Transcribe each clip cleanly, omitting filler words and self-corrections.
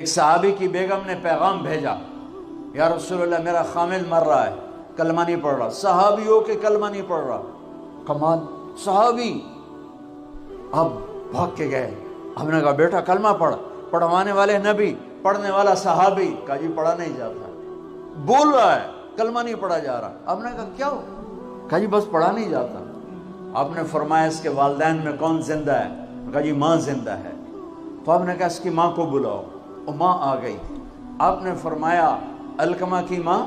ایک صحابی کی بیگم نے پیغام بھیجا، یا رسول اللہ میرا خامل مر رہا ہے، کلمہ نہیں پڑھ رہا۔ صحابی ہو کے کلمہ نہیں پڑھ رہا، کمال صحابی۔ اب بھاگ کے گئے، ہم نے کہا بیٹا کلمہ پڑھ، پڑھوانے والے نبی، پڑھنے والا صحابی۔ کہا جی پڑھا نہیں جاتا، بول رہا ہے کلمہ نہیں پڑھا جا رہا۔ ہم نے کہا کیا ہو؟ کہا جی بس پڑھا نہیں جاتا۔ آپ نے فرمایا اس کے والدین میں کون زندہ ہے؟ کہا جی ماں زندہ ہے۔ تو آپ نے کہا اس کی ماں کو بلاؤ، اور ماں آ گئی۔ آپ نے فرمایا علقمہ کی ماں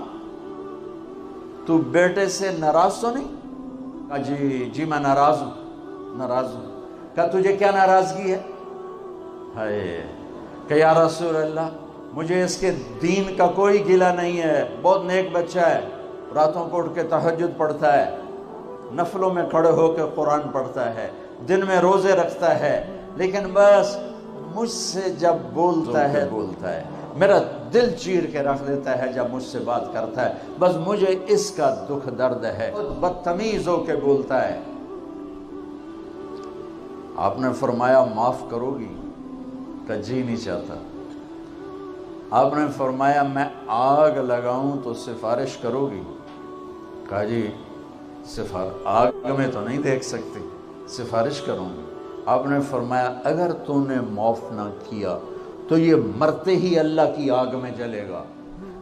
تو بیٹے سے ناراض تو نہیں؟ کہا جی میں ناراض ہوں۔ کہا تجھے کیا ناراضگی ہے؟ کہ یا رسول اللہ مجھے اس کے دین کا کوئی گلہ نہیں ہے، بہت نیک بچہ ہے، راتوں کو اٹھ کے تہجد پڑھتا ہے، نفلوں میں کھڑے ہو کے قرآن پڑھتا ہے، دن میں روزے رکھتا ہے، لیکن بس مجھ سے جب بولتا ہے میرا دل چیر کے رکھ دیتا ہے جب مجھ سے بات کرتا ہے، بس مجھے اس کا دکھ درد ہے، بدتمیز ہو کے بولتا ہے۔ آپ نے فرمایا معاف کرو گی؟ کہ جی نہیں چاہتا۔ آپ نے فرمایا میں آگ لگاؤں تو سفارش کرو گی؟ کہا جی آگ میں تو نہیں دیکھ سکتی، سفارش کروں گی۔ آپ نے فرمایا اگر تو نے معاف نہ کیا تو یہ مرتے ہی اللہ کی آگ میں جلے گا،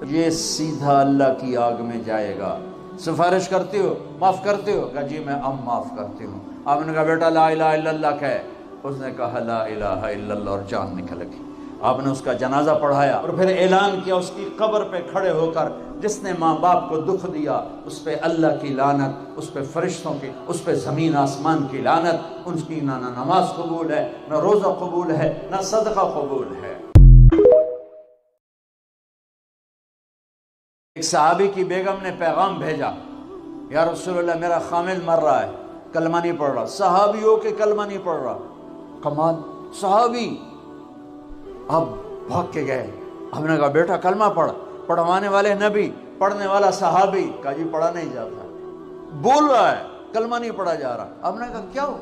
یہ سیدھا اللہ کی آگ میں جائے گا، سفارش کرتی ہو، معاف کرتی ہو؟ کہا جی میں اب معاف کرتی ہوں۔ آپ نے کہا بیٹا لا الہ الا اللہ کہے۔ اس نے کہا لا الہ الا اللہ اور جان نکل گئی۔ آپ نے اس کا جنازہ پڑھایا اور پھر اعلان کیا اس کی قبر پہ کھڑے ہو کر، جس نے ماں باپ کو دکھ دیا اس پہ اللہ کی لعنت، اس پہ فرشتوں کی، اس پہ زمین آسمان کی لعنت، ان کی نہ نماز قبول ہے، نہ روزہ قبول ہے، نہ صدقہ قبول ہے۔ ایک صحابی کی بیگم نے پیغام بھیجا، یا رسول اللہ میرا خامل مر رہا ہے، کلمہ نہیں پڑھ رہا۔ صحابی ہو کے کلمہ نہیں پڑھ رہا، کمال صحابی۔ اب بھاگ کے گئے، ہم نے کہا بیٹا کلمہ پڑھ، پڑھوانے والے نبی، پڑھنے والا صحابی۔ کہا جی پڑھا نہیں جاتا، بول رہا ہے کلمہ نہیں پڑھا جا رہا۔ ہم نے کہا کیا ہو؟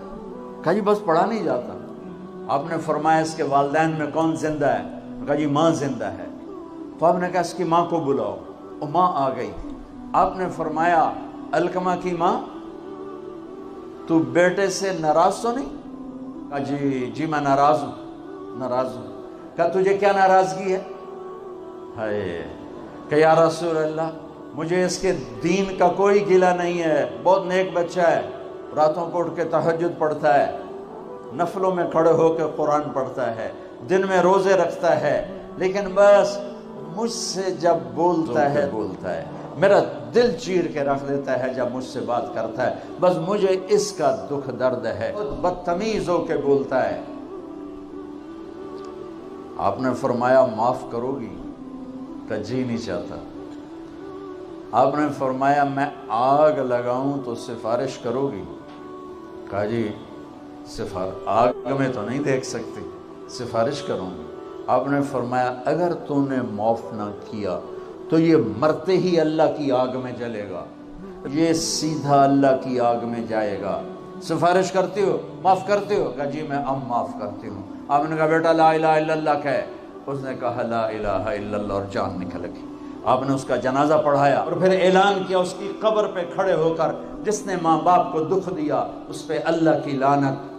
کہا جی بس پڑھا نہیں جاتا۔ آپ نے فرمایا اس کے والدین میں کون زندہ ہے؟ کہا جی ماں زندہ ہے۔ تو آپ نے کہا اس کی ماں کو بلاؤ، اور ماں آ گئی۔ آپ نے فرمایا علقمہ کی ماں تو بیٹے سے ناراض تو نہیں؟ کہا جی میں ناراض ہوں۔ کہا تجھے کیا ناراضگی ہے؟ کہ یا رسول اللہ مجھے اس کے دین کا کوئی گلہ نہیں ہے، بہت نیک بچہ ہے، راتوں کو اٹھ کے تہجد پڑھتا ہے، نفلوں میں کھڑے ہو کے قرآن پڑھتا ہے، دن میں روزے رکھتا ہے، لیکن بس مجھ سے جب بولتا ہے میرا دل چیر کے رکھ دیتا ہے جب مجھ سے بات کرتا ہے، بس مجھے اس کا دکھ درد ہے، بدتمیز ہو کے بولتا ہے۔ آپ نے فرمایا معاف کرو گی؟ کہ جی نہیں چاہتا۔ آپ نے فرمایا میں آگ لگاؤں تو سفارش کرو گی؟ کہا جی آگ میں تو نہیں دیکھ سکتی، سفارش کروں گی۔ آپ نے فرمایا اگر تو نے معاف نہ کیا تو یہ مرتے ہی اللہ کی آگ میں جلے گا، یہ سیدھا اللہ کی آگ میں جائے گا، سفارش کرتی ہو، معاف کرتی ہو؟ کہا جی میں اب معاف کرتی ہوں۔ آپ نے کہا بیٹا لا الہ الا اللہ کہے۔ اس نے کہا لا الہ الا اللہ اور جان نکل گئی۔ آپ نے اس کا جنازہ پڑھایا اور پھر اعلان کیا اس کی قبر پہ کھڑے ہو کر، جس نے ماں باپ کو دکھ دیا اس پہ اللہ کی لعنت۔